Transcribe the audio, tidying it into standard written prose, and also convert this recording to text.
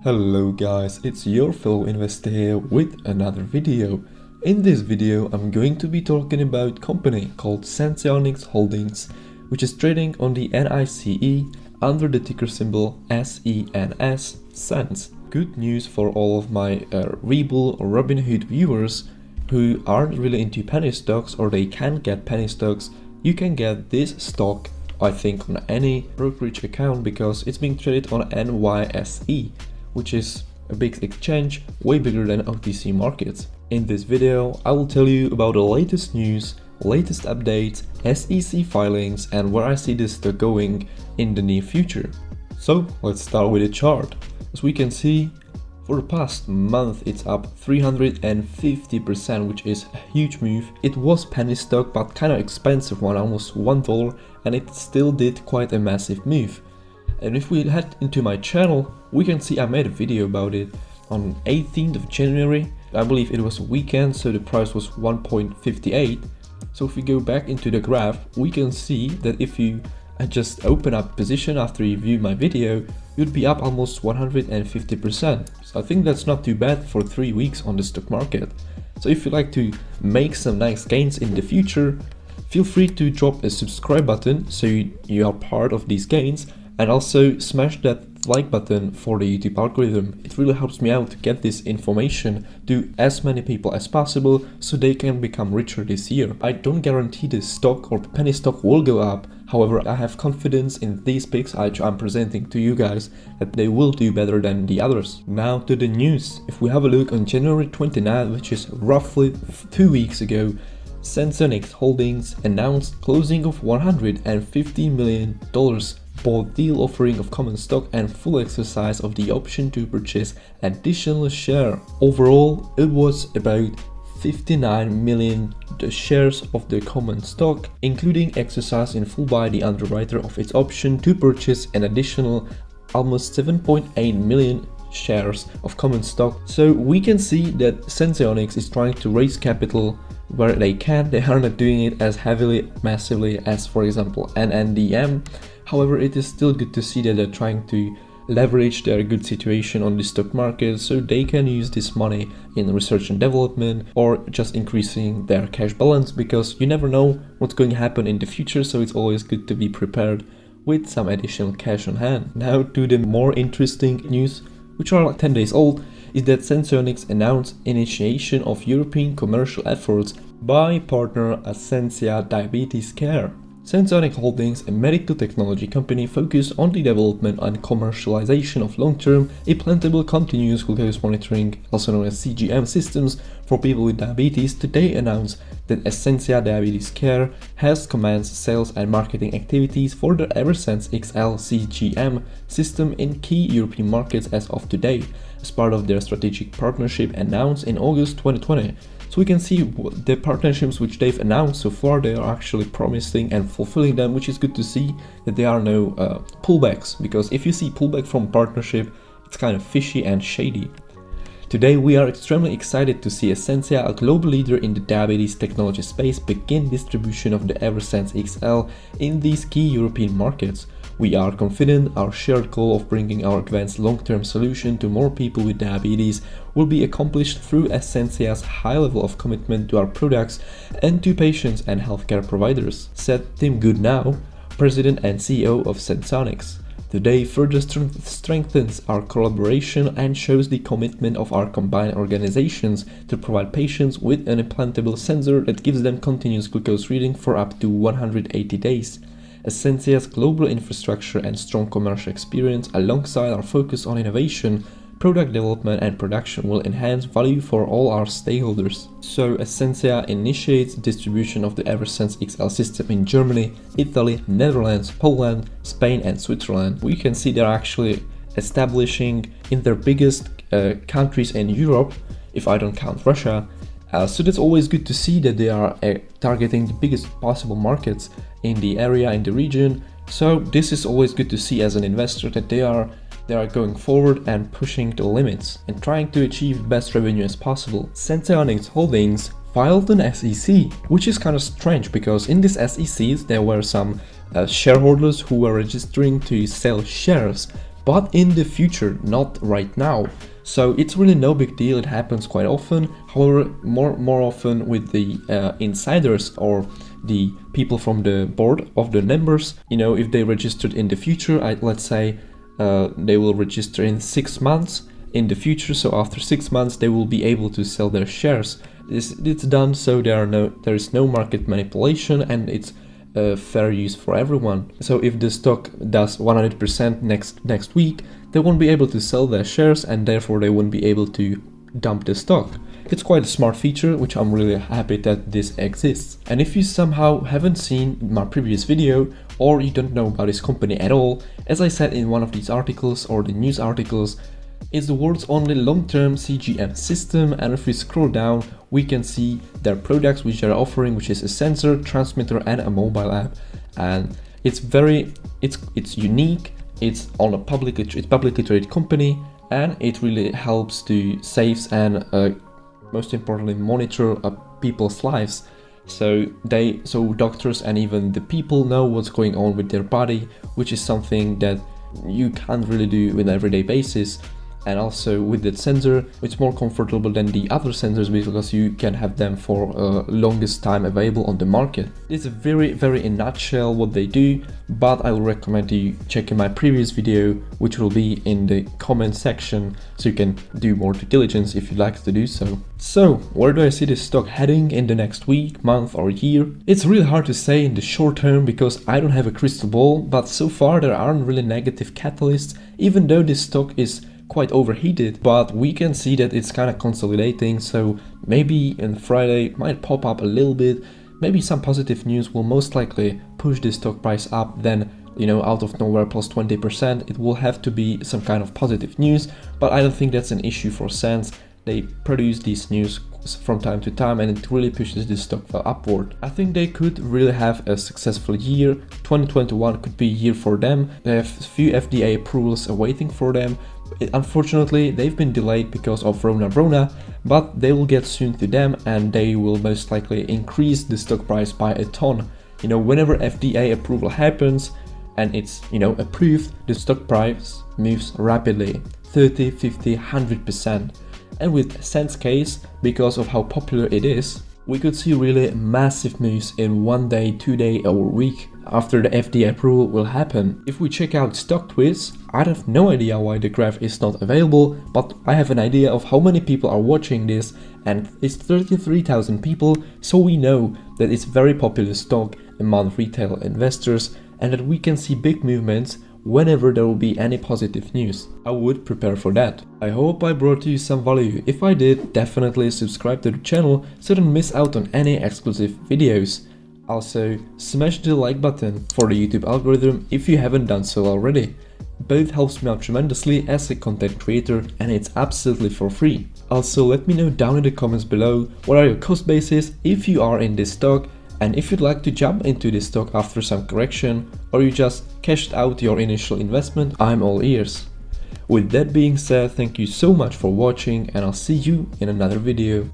Hello guys, it's your fellow investor here with another video. In this video I'm going to be talking about a company called Senseonics Holdings, which is trading on the NICE under the ticker symbol SENS, SENS. Good news for all of my Rebull or Robinhood viewers who aren't really into penny stocks or they can't get penny stocks. You can get this stock I think on any brokerage account because it's being traded on NYSE, which is a big exchange, way bigger than OTC markets. In this video, I will tell you about the latest news, latest updates, SEC filings, and where I see this stock going in the near future. So let's start with the chart. As we can see, for the past month it's up 350%, which is a huge move. It was penny stock but kind of expensive one, almost $1, and it still did quite a massive move. And if we head into my channel, we can see I made a video about it on 18th of January. I believe it was a weekend, so the price was 1.58. So if we go back into the graph, we can see that if you just open up position after you view my video, you'd be up almost 150%. So I think that's not too bad for 3 weeks on the stock market. So if you like to make some nice gains in the future, feel free to drop a subscribe button so you are part of these gains. And also smash that like button for the YouTube algorithm. It really helps me out to get this information to as many people as possible so they can become richer this year. I don't guarantee the stock or penny stock will go up. However, I have confidence in these picks I'm presenting to you guys that they will do better than the others. Now to the news. If we have a look on January 29th, which is roughly 2 weeks ago, Senseonics Holdings announced closing of $150 million bought deal offering of common stock and full exercise of the option to purchase additional share. Overall, it was about 59 million shares of the common stock, including exercise in full by the underwriter of its option to purchase an additional almost 7.8 million shares of common stock. So we can see that Senseonics is trying to raise capital where they can. They are not doing it as heavily, massively as, for example, NNDM. However, it is still good to see that they're trying to leverage their good situation on the stock market so they can use this money in research and development or just increasing their cash balance, because you never know what's going to happen in the future, so it's always good to be prepared with some additional cash on hand. Now to the more interesting news, which are like 10 days old, is that Senseonics announced initiation of European commercial efforts by partner Ascensia Diabetes Care. Senseonics Holdings, a medical technology company focused on the development and commercialization of long-term implantable continuous glucose monitoring, also known as CGM systems for people with diabetes, today announced that Ascensia Diabetes Care has commenced sales and marketing activities for the Eversense XL CGM system in key European markets as of today, as part of their strategic partnership announced in August 2020. So we can see the partnerships which they've announced so far, they are actually promising and fulfilling them, which is good to see that there are no pullbacks, because if you see pullback from partnership, it's kind of fishy and shady. Today we are extremely excited to see Ascensia, a global leader in the diabetes technology space, begin distribution of the Eversense XL in these key European markets. We are confident our shared goal of bringing our advanced long-term solution to more people with diabetes will be accomplished through Ascensia's high level of commitment to our products and to patients and healthcare providers, said Tim Goodnow, President and CEO of Senseonics. Today further strengthens our collaboration and shows the commitment of our combined organizations to provide patients with an implantable sensor that gives them continuous glucose reading for up to 180 days. Ascensia's global infrastructure and strong commercial experience, alongside our focus on innovation, product development and production, will enhance value for all our stakeholders. So Ascensia initiates distribution of the Eversense XL system in Germany, Italy, Netherlands, Poland, Spain and Switzerland. We can see they're actually establishing in their biggest countries in Europe, if I don't count Russia. So that's always good to see that they are targeting the biggest possible markets in the area, in the region. So this is always good to see as an investor that they are going forward and pushing the limits and trying to achieve the best revenue as possible. Senseonics Holdings filed an SEC, which is kind of strange because in this SEC there were some shareholders who were registering to sell shares, but in the future, not right now. So it's really no big deal, it happens quite often. However, more often with the insiders or the people from the board of the members, you know, if they registered in the future, let's say they will register in 6 months in the future, so after 6 months they will be able to sell their shares. It's done so there is no market manipulation, and it's fair use for everyone. So if the stock does 100% next week, they won't be able to sell their shares, and therefore they won't be able to dump the stock. It's quite a smart feature, which I'm really happy that this exists. And if you somehow haven't seen my previous video, or you don't know about this company at all, as I said in one of these articles or the news articles, it's the world's only long-term CGM system, and if we scroll down we can see their products which they're offering, which is a sensor, transmitter and a mobile app. And it's unique, it's publicly traded company, and it really helps to save and most importantly monitor people's lives. So doctors and even the people know what's going on with their body, which is something that you can't really do on an everyday basis. And also with that sensor, it's more comfortable than the other sensors because you can have them for longest time available on the market. It's very in nutshell what they do, but I will recommend you checking my previous video, which will be in the comment section, so you can do more due diligence if you'd like to do so. So, where do I see this stock heading in the next week, month or year? It's really hard to say in the short term because I don't have a crystal ball, but so far there aren't really negative catalysts, even though this stock is quite overheated, but we can see that it's kind of consolidating, so maybe on Friday might pop up a little bit. Maybe some positive news will most likely push the stock price up, then, you know, out of nowhere plus 20%. It will have to be some kind of positive news, but I don't think that's an issue for SENS. They produce these news from time to time, and it really pushes the stock upward. I think they could really have a successful year. 2021 could be a year for them. They have a few FDA approvals awaiting for them. Unfortunately, they've been delayed because of Rona, but they will get soon to them, and they will most likely increase the stock price by a ton. You know, whenever FDA approval happens and it's, you know, approved, the stock price moves rapidly, 30, 50, 100%. And with SENS case, because of how popular it is, we could see really massive moves in 1 day, 2 day or week after the FDA approval will happen. If we check out StockTwiz, I have no idea why the graph is not available, but I have an idea of how many people are watching this, and it's 33,000 people, so we know that it's very popular stock among retail investors, and that we can see big movements whenever there will be any positive news. I would prepare for that. I hope I brought you some value. If I did, definitely subscribe to the channel so don't miss out on any exclusive videos. Also, smash the like button for the YouTube algorithm if you haven't done so already. Both helps me out tremendously as a content creator, and it's absolutely for free. Also, let me know down in the comments below what are your cost bases if you are in this stock, and if you'd like to jump into this stock after some correction, or you just cashed out your initial investment, I'm all ears. With that being said, thank you so much for watching, and I'll see you in another video.